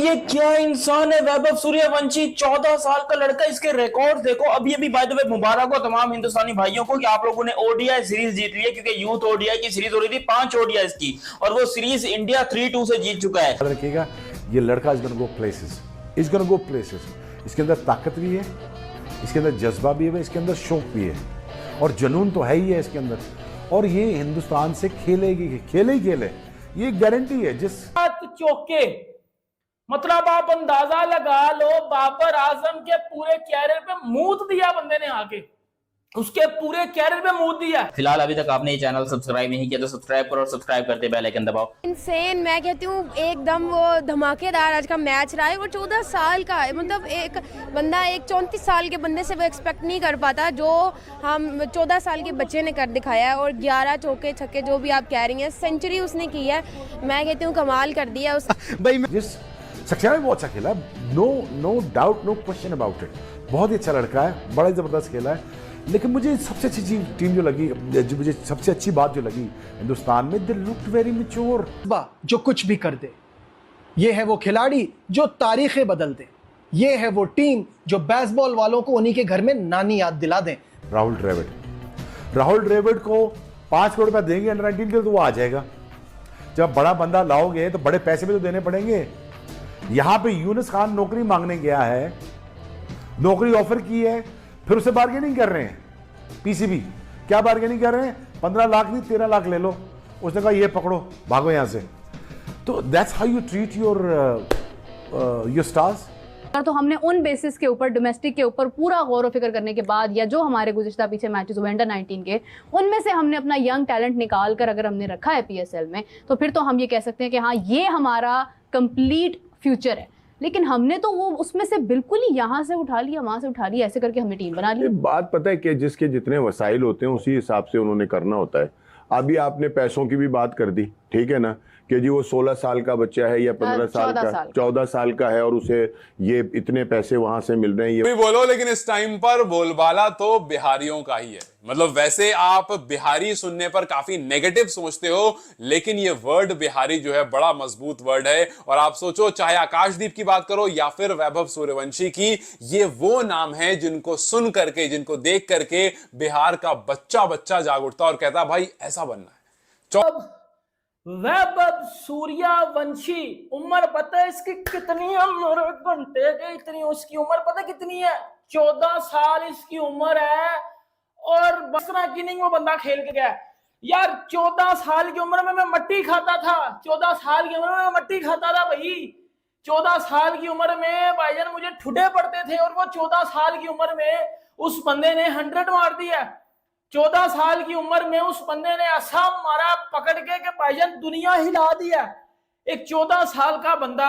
ये क्या इंसान है वैभव सूर्यवंशी, 14 साल का लड़का। इसके रिकॉर्ड देखो। अभी अभी बाय द वे मुबारक हो तमाम हिंदुस्तानी भाइयों को कि आप लोगों ने ओडीआई सीरीज जीत ली है, क्योंकि यूथ ओडीआई की सीरीज हो रही थी 5 ओडीआई की, और वो सीरीज इंडिया 3-2 से जीत चुका है। रखिएगा, ये लड़का is gonna go places, is gonna go places. इसके अंदर ताकत भी है, इसके अंदर जज्बा भी है, इसके अंदर शौक भी है, और जुनून तो है ही है इसके अंदर। और ये हिंदुस्तान से खेलेगी, खेले ही खेले, ये गारंटी है। जिस चौके मतलब आप अंदाजा लगा लो, बाबर आजम के पूरे कैरियर पे मूत दिया बंदे ने, आके उसके पूरे कैरियर पे मूत दिया। फिलहाल अभी तक आपने ये चैनल सब्सक्राइब नहीं किया तो सब्सक्राइब करो, और सब्सक्राइब करते बेल आइकन दबाओ। इनसेन, मैं कहती हूँ एकदम वो धमाकेदार आज का मैच रहा है। वो 14 साल का है, मतलब एक बंदा एक 34 साल के बंदे से वो एक्सपेक्ट नहीं कर पाता जो हम 14 साल के बच्चे ने कर दिखाया है। और 11 चौके छक्के जो भी आप कह रही हैं, सेंचुरी उसने की है। मैं कहती हूँ कमाल कर दिया उस जिस सक्सेना भी बहुत अच्छा खेला, no doubt, no question about it. बहुत ही अच्छा लड़का है, बड़ा ही जबरदस्त खेला है। लेकिन मुझे सबसे अच्छी टीम जो लगी, जो मुझे सबसे अच्छी बात जो लगी हिंदुस्तान में, दे लुक्ड वेरी मैच्योर। जो कुछ भी कर दे, ये है वो खिलाड़ी जो तारीखें बदल दे, ये है वो टीम जो बेसबॉल वालों को उन्हीं के घर में नानी याद दिला दें। राहुल द्रविड़ को 5 करोड़ रुपया देंगे अंडर 19 के लिए, तो वो आ जाएगा। जब बड़ा बंदा लाओगे तो बड़े पैसे भी तो देने पड़ेंगे। यहां पे यूनुस खान नौकरी मांगने गया है, नौकरी ऑफर की है, फिर उसे बार्गेनिंग कर रहे हैं। पीसीबी क्या बार्गेनिंग कर रहे हैं? 15 लाख नहीं 13 लाख ले लो। उसने कहा ये पकड़ो, भागो यहां से। तो that's how you treat your stars. तो हमने उन बेसिस के ऊपर, डोमेस्टिक के ऊपर पूरा गौर व फिक्र करने के बाद, या जो हमारे गुज़िश्ता पीछे मैचेस हुए अंडर 19 के, उनमें से हमने अपना यंग टैलेंट निकाल कर अगर हमने रखा है पीएसएल में, तो फिर तो हम ये कह सकते हैं कि हाँ, ये हमारा कंप्लीट फ्यूचर है। लेकिन हमने तो वो उसमें से बिल्कुल ही यहाँ से उठा लिया, वहां से उठा लिया, ऐसे करके हमने टीम बना ली। बात पता है कि जिसके जितने वसाइल होते हैं उसी हिसाब से उन्होंने करना होता है। अभी आपने पैसों की भी बात कर दी, ठीक है ना, कि जी वो 16 साल का बच्चा है या 15 साल का, 14 साल का है, और उसे ये इतने पैसे वहां से मिल रहे हैं। ये भी बोलो, लेकिन इस टाइम पर बोलबाला तो बिहारियों का ही है। मतलब वैसे आप बिहारी सुनने पर काफी नेगेटिव सोचते हो, लेकिन ये वर्ड बिहारी जो है बड़ा मजबूत वर्ड है। और आप सोचो, चाहे आकाशदीप की बात करो या फिर वैभव सूर्यवंशी की, ये वो नाम है जिनको सुन करके, जिनको देख करके बिहार का बच्चा बच्चा जाग उठता और कहता भाई ऐसा बनना है। वैभव सूर्यवंशी, उम्र पता है इसकी कितनी है? उम्र घंटे के इतनी उसकी उम्र पता कितनी है? 14 साल इसकी उम्र है, और बसरा की इनिंग वो बंदा खेल के गया यार। 14 साल की उम्र में मैं मट्टी खाता था, 14 साल की उम्र में मैं मट्टी खाता था भाई। 14 साल की उम्र में भाईजान मुझे ठुडे पड़ते थे, और वो 14 साल की उम्र में उस बंदे ने 100 मार दिया। 14 साल की उम्र में उस बंदे ने ऐसा मारा पकड़ के कि भाईजान दुनिया हिला दिया। एक 14 साल का बंदा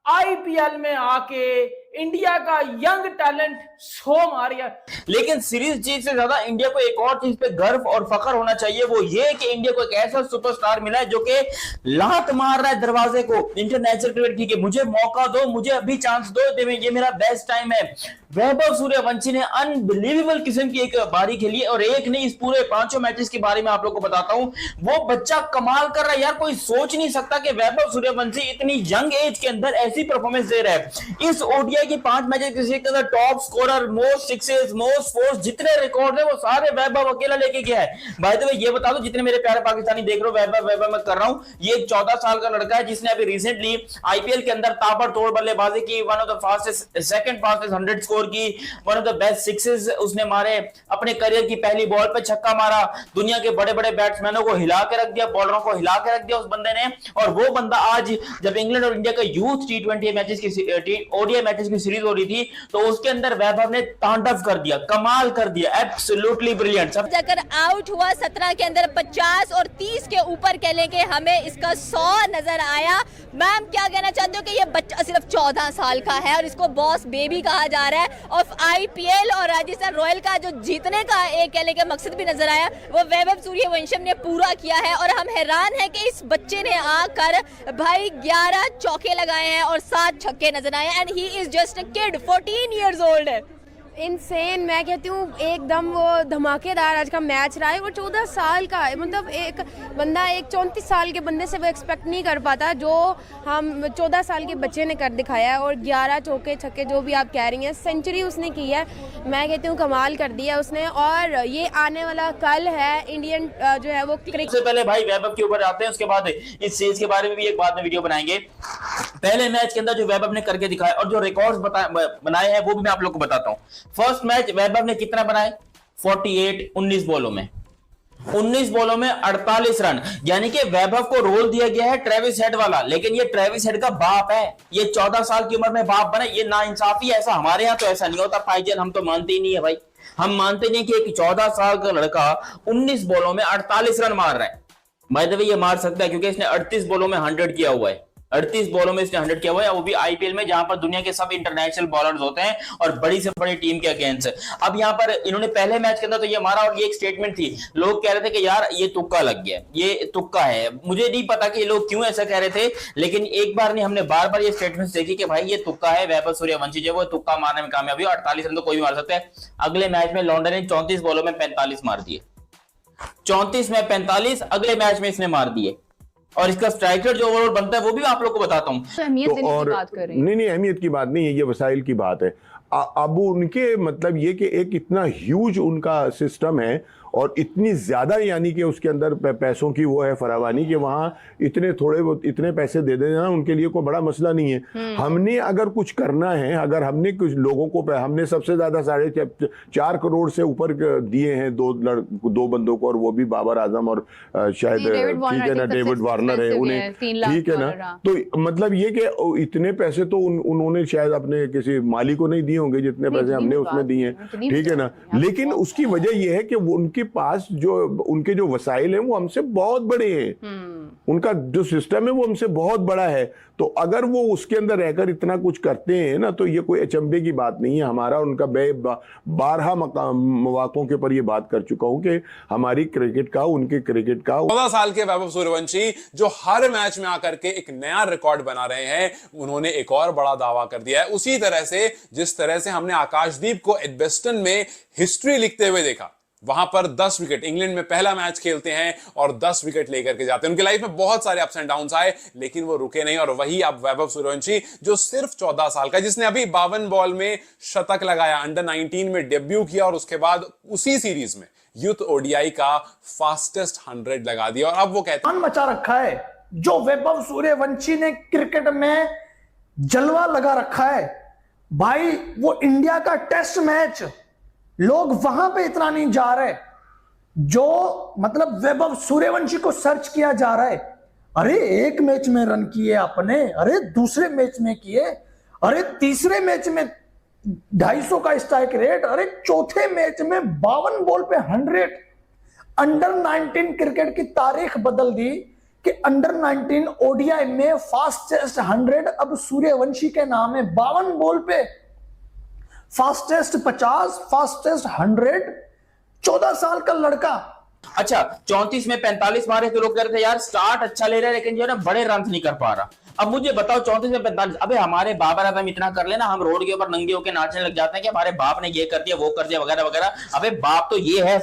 आईपीएल में आके इंडिया का यंग टैलेंट शो मारिया। लेकिन सीरीज जीत से ज्यादा इंडिया को एक और चीज पे गर्व और फख्र होना चाहिए, वो ये कि इंडिया को एक ऐसा सुपरस्टार मिला है जो कि लात मार रहा है दरवाजे को इंटरनेशनल क्रिकेट की, कि मुझे मौका दो, मुझे अभी चांस दो, ये मेरा बेस्ट टाइम है। वैभव सूर्यवंशी ने अनबिलीवेबल किस्म की एक बारी खेली, और एक नहीं, इस पूरे 5 मैचेस के बारे में आप लोग को बताता हूं। वो बच्चा कमाल कर रहा है यार। कोई सोच नहीं सकता कि वैभव सूर्यवंशी इतनी यंग एज के अंदर ऐसी परफॉर्मेंस दे रहा है। इस ओडीआई की 5 मैचेस के अंदर top scorer, most sixes, most force, जितने रिकॉर्ड है वो सारे वैभव अकेला लेके गया है। बाय द वे ये बता दो, जितने मेरे प्यारे पाकिस्तानी देख रहे हो, वैभव मैं कर रहा हूं, ये एक 14 साल का लड़का है जिसने अभी रिसेंटली आईपीएल के अंदर ताबड़तोड़ बल्लेबाजी की, one of the fastest, second fastest 100 score की, one of the best sixes उसने मारे, अपने करियर की पहली बॉल पे छक्का मारा, दुनिया के बड़े बड़े बैट्समैनों को हिला के रख दिया, बॉलरों को हिला के रख दिया उस बंदे ने। और वो बंदा आज जब इंग्लैंड और इंडिया का यूथ T20 मैचेस की, ओडीआई मैचेस की सीरीज हो रही थी, तो उसके अंदर वैभव ने तांडव कर दिया, कमाल कर दिया, एब्सोल्युटली ब्रिलियंट। सब जाकर आउट हुआ 17 के अंदर 50 और 30 के ऊपर कह लें कि हमें इसका 100 नजर आया। मैम क्या कहना चाहते हो कि ये बच्चा सिर्फ 14 साल का है और इसको बॉस बेबी कहा जा रहा है, और आईपीएल और राजस्थान रॉयल का जो जीतने का एक कह लें कि मकसद भी नजर आया, वो वैभव सूर्यवंशम ने पूरा किया है। और हम हैरान हैं कि इस बच्चे ने आकर भाई 11 चौके लगाए हैं और 7 छक्के नजर आए, and he is just a kid, 14 years old है। इनसेन, मैं कहती हूँ एकदम वो धमाकेदार आज का मैच रहा है। वो 14 साल का है, मतलब एक बंदा एक 34 साल के बंदे से वो एक्सपेक्ट नहीं कर पाता जो हम 14 साल के बच्चे ने कर दिखाया है। और 11 चौके छक्के जो भी आप कह रही हैं, सेंचुरी उसने की है, मैं कहती हूँ कमाल कर दिया उसने। और ये आने वाला कल है इंडियन जो है वो क्रिकेट से पहले भाई वैभव के ऊपर आते हैं, उसके बाद इस चीज के बारे में भी एक बाद में वीडियो बनाएंगे। पहले मैच के अंदर जो वैभव ने करके दिखाया और जो रिकॉर्ड्स बनाए हैं वो भी मैं आप लोग को बताता हूं। फर्स्ट मैच वैभव ने कितना बनाए, 48 19 बॉलों में 48 रन, यानी कि वैभव को रोल दिया गया है ट्रेविस हेड वाला, लेकिन ये ट्रेविस हेड का बाप है, ये 14 साल की उम्र में बाप बना, ये नाइंसाफी। ऐसा हमारे यहाँ तो ऐसा नहीं होता भाईजान, हम तो मानते ही नहीं है भाई, हम मानते नहीं कि एक 14 साल का लड़का 19 बॉलों में 48 रन मार रहा है। बाय द वे ये मार सकता है क्योंकि इसने 38 बॉलों में 100 किया हुआ है, 38 बॉलों में इसने 100 किया हुआ है, वो भी आईपीएल में जहां पर दुनिया के सब इंटरनेशनल बॉलर्स होते हैं और बड़ी से बड़ी टीम के अगेंस्ट। अब यहां पर इन्होंने पहले मैच के अंदर तो ये मारा और ये एक स्टेटमेंट थी, लोग कह रहे थे कि यार ये तुक्का लग गया, ये तुक्का है। मुझे नहीं पता कि ये लोग क्यों ऐसा कह रहे थे, लेकिन एक बार नहीं हमने बार बार ये स्टेटमेंट देखी कि भाई ये तुक्का है, वैभव सूर्यवंशी जो वो तुक्का मारने में कामयाब हुआ। 48 रन तो कोई भी मार सकता है। अगले मैच में लॉन्डन ने 34 बॉलों में 45 मार दिए, 34 में 45 अगले मैच में इसने मार दिए। और इसका स्ट्राइकर जो ओवरऑल बनता है वो भी आप लोग को बताता हूं। तो अहमियत देने की बात कर रहे हैं। नहीं अहमियत की बात नहीं है, ये वसाइल की बात है। अब उनके मतलब ये कि एक इतना ह्यूज उनका सिस्टम है और इतनी ज्यादा यानी कि उसके अंदर पैसों की वो है फरावानी कि वहां इतने थोड़े इतने पैसे दे देना उनके लिए कोई बड़ा मसला नहीं है। हमने अगर कुछ करना है, अगर हमने कुछ लोगों को हमने सबसे ज्यादा 4.5 करोड़ से ऊपर दिए हैं दो बंदों को, और वो भी बाबर आजम और शायद ठीक है ना डेविड वार्नर है उन्हें, ठीक है ना। तो मतलब ये कि इतने पैसे तो उन्होंने शायद अपने किसी माली को नहीं दिए होंगे जितने पैसे हमने उसमें दिए हैं, ठीक है ना। लेकिन उसकी वजह यह है कि उनके पास जो उनके जो वसाइल हैं वो हमसे बहुत बड़े हैं, उनका जो सिस्टम है वो हमसे बहुत बड़ा है। तो अगर वो उसके अंदर रहकर इतना कुछ करते हैं ना, तो ये कोई अचंभे की बात नहीं है। हमारा उनका 12 मौकों के ऊपर ये बात कर चुका हूं कि हमारी क्रिकेट का उनके क्रिकेट का 14 साल के वैभव सूर्यवंशी जो हर मैच में आकर के एक नया रिकॉर्ड बना रहे हैं, उन्होंने एक और बड़ा दावा कर दिया है। उसी तरह से जिस तरह से हमने आकाशदीप को एडबेस्टन में हिस्ट्री लिखते हुए देखा, वहां पर 10 विकेट, इंग्लैंड में पहला मैच खेलते हैं और 10 विकेट लेकर के जाते हैं। उनकी लाइफ में बहुत सारे अप्स एंड डाउन्स आए लेकिन वो रुके नहीं। और वही अब वैभव सूर्यवंशी जो सिर्फ 14 साल का, जिसने अभी 52 बॉल में शतक लगाया, अंडर 19 में डेब्यू किया और उसके बाद उसी सीरीज में यूथ ओडीआई का फास्टेस्ट 100 लगा दिया। और अब वो कहते हैं मचा रखा है जो वैभव सूर्यवंशी ने क्रिकेट में जलवा लगा रखा है भाई। वो इंडिया का टेस्ट मैच, लोग वहां पे इतना नहीं जा रहे जो मतलब वैभव सूर्यवंशी को सर्च किया जा रहा है। अरे एक मैच में रन किए आपने, अरे दूसरे मैच में किए, अरे तीसरे मैच में 250 का स्ट्राइक रेट, अरे चौथे मैच में 52 बॉल पे 100। अंडर 19 क्रिकेट की तारीख बदल दी कि अंडर 19 ओडीआई में फास्टेस्ट 100 अब सूर्यवंशी के नाम है। 52 बॉल पे फास्टेस्ट 50, फास्टेस्ट 100, 14 साल का लड़का। अच्छा 34 में 45 मारे तो लोग कह रहे थे यार स्टार्ट अच्छा ले रहा है लेकिन जो है ना बड़े रन नहीं कर पा रहा। अब मुझे बताओ 34 में 45, अबे हमारे बाबर आजम इतना कर लेना, हम रोड के ऊपर नंगे होकर नाचने लग जाते हैं कि हमारे बाप ने ये कर दिया वो कर दिया वगैरह वगैरह। अबे बाप तो ये है,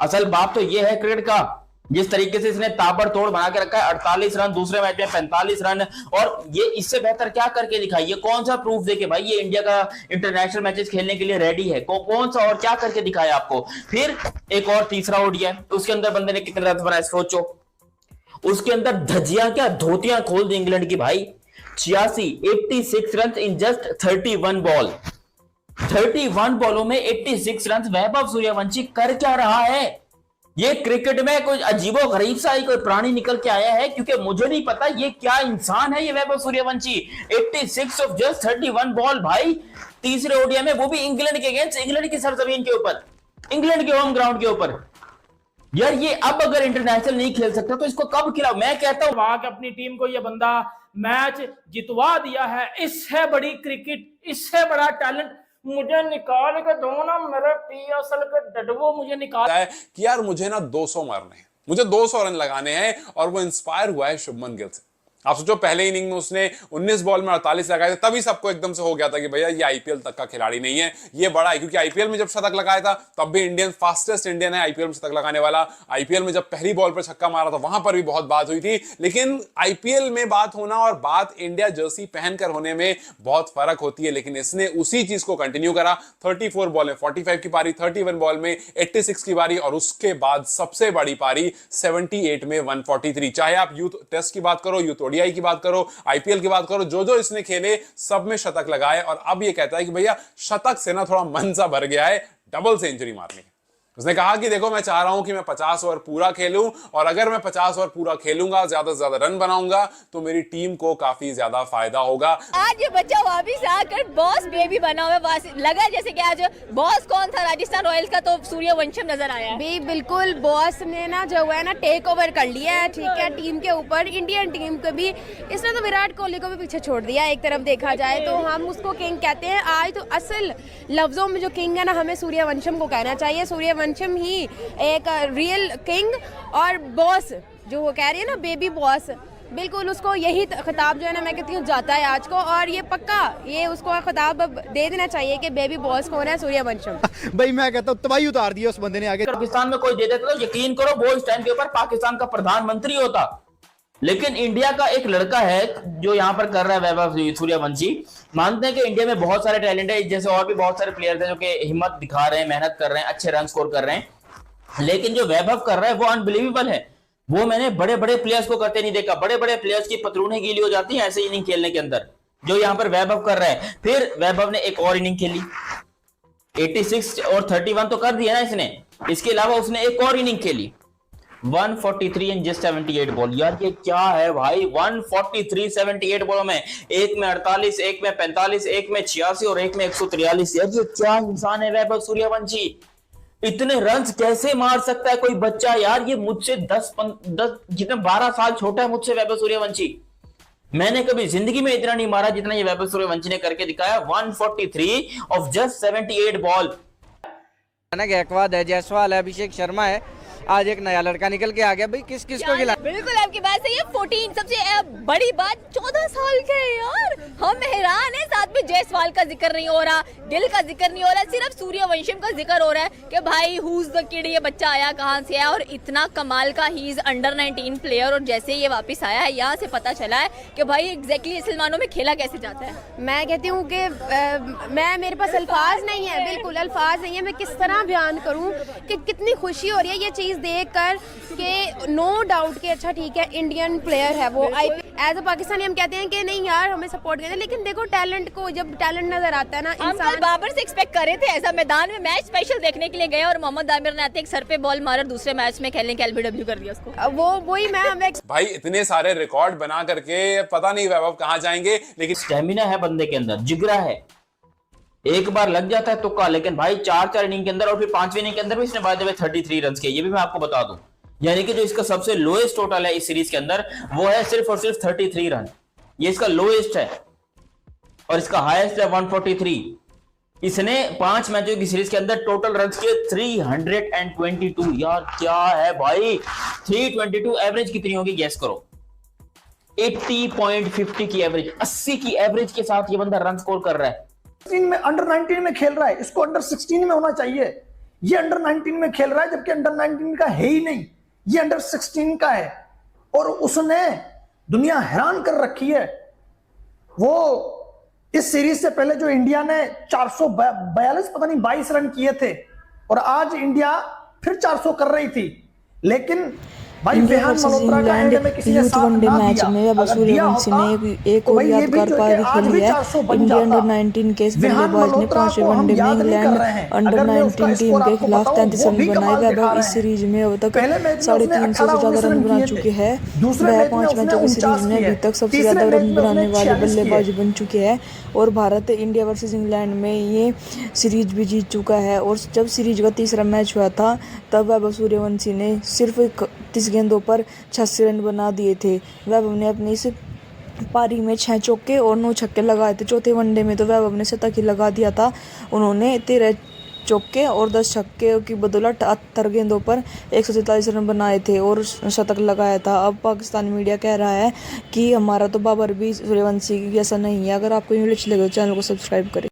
असल बाप तो ये है क्रिकेट का। जिस तरीके से इसने ताबड़तोड़ बना के रखा है, 48 रन, दूसरे मैच में 45 रन, और ये इससे बेहतर क्या करके दिखाई? ये कौन सा प्रूफ दे के भाई ये इंडिया का इंटरनेशनल मैचेस खेलने के लिए रेडी है? कौन सा और क्या करके दिखाया आपको? फिर एक और तीसरा ओडीआई, उसके अंदर बंदे ने कितने रन बनाए सोचो। उसके अंदर धजिया क्या धोतियां खोल दी इंग्लैंड की भाई। 86 रन इन जस्ट 31 बॉल, 31 बॉलों में 86 रन। वैभव सूर्यवंशी कर क्या रहा है? ये क्रिकेट में कोई अजीबो गरीब सा ही कोई प्राणी निकल के आया है, क्योंकि मुझे नहीं पता ये क्या इंसान है ये Vaibhav Suryavanshi. 86 of just 31 ball भाई, तीसरे ओडीआई में, वो भी इंग्लैंड के अगेंस्ट, इंग्लैंड की सरजमीन के ऊपर, इंग्लैंड के होम ग्राउंड के ऊपर। यार ये अब अगर इंटरनेशनल नहीं खेल सकता तो इसको कब खिलाओ? मैं कहता हूं वहां के अपनी टीम को ये बंदा मैच जितवा दिया है। इससे बड़ी क्रिकेट, इससे बड़ा टैलेंट मुझे निकाल के दो ना, मेरे पीएसएल के डडवो मुझे निकाल है कि यार मुझे ना 200 मारने हैं, मुझे 200 रन लगाने हैं, और वो इंस्पायर हुआ है शुभमन गिल से। आप सोचो पहले इनिंग में उसने 19 बॉल में 48 लगाए थे, तभी सबको एकदम से हो गया था कि भैया ये आईपीएल तक का खिलाड़ी नहीं है, ये बड़ा है। क्योंकि आईपीएल में जब शतक लगाया था तब भी इंडियन फास्टेस्ट इंडियन है आईपीएल में शतक लगाने वाला। आईपीएल में जब पहली बॉल पर छक्का मारा था वहां पर भी बहुत बात हुई थी। लेकिन आईपीएल में बात होना और बात इंडिया जर्सी पहनकर होने में बहुत फर्क होती है। लेकिन इसने उसी चीज को कंटिन्यू करा। 34 बॉल में 45 की पारी, 31 बॉल में 86 की पारी और उसके बाद सबसे बड़ी पारी 78 में 143। चाहे आप यूथ टेस्ट की बात करो, यूथ ओडीआई की बात करो, आईपीएल की बात करो, जो जो इसने खेले सब में शतक लगाए। और अब ये कहता है कि भैया शतक से ना थोड़ा मन सा भर गया है डबल सेंचुरी मारने की। उसने कहा कि देखो मैं चाह रहा हूं कि मैं 50 ओवर पूरा खेलूं और अगर मैं 50 ओवर पूरा खेलूंगा, ज्यादा से ज्यादा रन बनाऊंगा तो मेरी टीम को काफी ज्यादा फायदा होगा। आज ये बच्चा वापिस आकर बॉस बेबी बना हुआ है। लगा जैसे कि आज बॉस कौन था राजस्थान रॉयल्स का, तो सूर्यवंशम नजर आया है। बिल्कुल बॉस ने ना जो है ना टेक ओवर कर लिया है, ठीक है, टीम के ऊपर, इंडियन टीम को भी। इसने तो विराट कोहली को भी पीछे छोड़ दिया एक तरफ देखा जाए तो। हम उसको किंग कहते हैं। आज तो असल लफ्जों में जो किंग है ना, हमें सूर्यवंशम को कहना चाहिए। सूर्यवंशम ही एक रियल किंग और बॉस, जो वो कह रही है ना बेबी बॉस, बिल्कुल उसको यही खिताब जो है ना मैं कहती हूँ जाता है आज को। और ये पक्का ये उसको खिताब दे देना चाहिए कि बेबी बॉस कौन है, सूर्यवंशम। भाई मैं कहता हूँ तबाही उतार दी उस बंदे ने आगे। पाकिस्तान में कोई दे देता तो यकीन करो वो इस टाइम के ऊपर पाकिस्तान का प्रधानमंत्री होता। लेकिन इंडिया का एक लड़का है जो यहाँ पर कर रहा है, वैभव सूर्यवंशी। मानते हैं कि इंडिया में बहुत सारे टैलेंट है, जैसे और भी बहुत सारे प्लेयर्स हैं जो कि हिम्मत दिखा रहे हैं, मेहनत कर रहे हैं, अच्छे रन स्कोर कर रहे हैं। लेकिन जो वैभव कर रहा है वो अनबिलीवेबल है। वो मैंने बड़े बड़े प्लेयर्स को करते नहीं देखा। बड़े बड़े प्लेयर्स की पतलूनें गीली हो जाती हैं ऐसे इनिंग खेलने के अंदर, जो यहाँ पर वैभव कर रहा है। फिर वैभव ने एक और इनिंग खेली, 86 और 31 तो कर दिया ना इसने। इसके अलावा उसने एक और इनिंग खेली 143 एंड जस्ट 78 बॉल। यार ये क्या है भाई, 143 78 बॉलों में, एक में 48, एक में 45, एक में 86 और एक में 143। यार ये क्या इंसान है वैभव सूर्यवंशी, इतने रन्स कैसे मार सकता है कोई बच्चा। यार ये मुझसे 10 जितना 12 साल छोटा है मुझसे वैभव सूर्यवंशी। मैंने कभी जिंदगी में इतना नहीं मारा जितना ये वैभव सूर्यवंशी ने करके दिखाया। 143 ऑफ जस्ट 78 बॉल। गायकवाड है, जायसवाल है, अभिषेक शर्मा है, आज एक नया लड़का निकल के आ गया। भाई किस किस को खिला। बिल्कुल आपकी बात सही है। 14 सबसे बड़ी बात 14 साल के यार, हम हैरान है। साथ में जायसवाल का जिक्र नहीं हो रहा, गिल का जिक्र नहीं हो रहा, सिर्फ सूर्यवंशम का जिक्र हो रहा है कि भाई हुज द किड, ये बच्चा आया कहाँ से है और इतना कमाल का। ही इज अंडर 19 प्लेयर और जैसे ये वापस आया है यहाँ से पता चला है कि भाई एग्जैक्टली सलमानों में खेला कैसे जाता है। मैं कहती हूँ कि मेरे पास अल्फाज नहीं है, बिल्कुल अल्फाज नहीं है। मैं किस तरह बयान करूँ कि कितनी खुशी हो रही है ये चीज देखकर कि नो डाउट कि अच्छा ठीक है इंडियन प्लेयर है वो। एज अ पाकिस्तानी हम कहते हैं कि नहीं यार हमें सपोर्ट करते हैं, लेकिन देखो टैलेंट को, जब टैलेंट नजर आता है ना हम कल बाबर से एक्सपेक्ट कर रहे थे ऐसा मैदान में मैच स्पेशल देखने के लिए गए और मोहम्मद आमिर ने आते एक सर पे बॉल मारा, दूसरे मैच में खेलने के एलबीडब्ल्यू कर दिया उसको। वो वही मैं हमें भाई इतने सारे रिकॉर्ड बना करके पता नहीं वैभव कहां जाएंगे। लेकिन स्टेमिना है बंदे के अंदर, जिगरा है, एक बार लग जाता है तुक्का। लेकिन भाई 4 इनिंग के अंदर और फिर 5वीं इनिंग के अंदर भी इसने बाय द वे 33 रन किए, ये भी मैं आपको बता दूं। यानी कि जो इसका सबसे लोएस्ट टोटल है इस सीरीज के अंदर वो है सिर्फ और सिर्फ 33 रन। ये इसका लोएस्ट है और इसका हाईएस्ट है 143। इसने 5 मैचों की सीरीज के अंदर टोटल रन किए 322। यार क्या है भाई, 322 एवरेज कितनी होगी गैस करो। 80.50 की एवरेज, 80 की एवरेज के साथ ये बंदा रन स्कोर कर रहा है। में अंडर 19 में खेल रहा है, इसको अंडर 16 में होना चाहिए। ये अंडर 19 में खेल रहा है जबकि अंडर 19 का है ही नहीं, ये अंडर 16 का है। और उसने दुनिया हैरान कर रखी है। वो इस सीरीज से पहले जो इंडिया ने 442 पता नहीं 22 रन किए थे और आज इंडिया फिर 400 कर रही थी, लेकिन India versus England youth one day match में वैभव सूर्यवंशी ने एक और यादगार पारी खेली है। इंडिया अंडर 19 के बल्लेबाज ने 5वें वनडे में इंग्लैंड अंडर 19 टीम के खिलाफ 33 रन बनाए। वैभव इस सीरीज में अब तक 350 से ज्यादा रन बना चुके हैं। वह 5 मैचों की सीरीज में अभी तक सबसे ज्यादा रन बनाने वाले बल्लेबाज बन चुके हैं और भारत इंडिया वर्सेस इंग्लैंड में ये सीरीज भी जीत चुका है। और जब सीरीज का तीसरा मैच हुआ था तब वैभव सूर्यवंशी ने सिर्फ 30 गेंदों पर 86 रन बना दिए थे। वैभव ने अपनी इस पारी में 6 चौके और 9 छक्के लगाए थे। चौथे वनडे में तो वैभव ने शतक ही लगा दिया था। उन्होंने चौके और 10 छक्के की बदौलत 78 गेंदों पर 147 रन बनाए थे और शतक लगाया था। अब पाकिस्तानी मीडिया कह रहा है कि हमारा तो बाबर भी सूर्यवंशी जैसा नहीं है। अगर आपको वीडियो अच्छी लगे तो चैनल को सब्सक्राइब करें।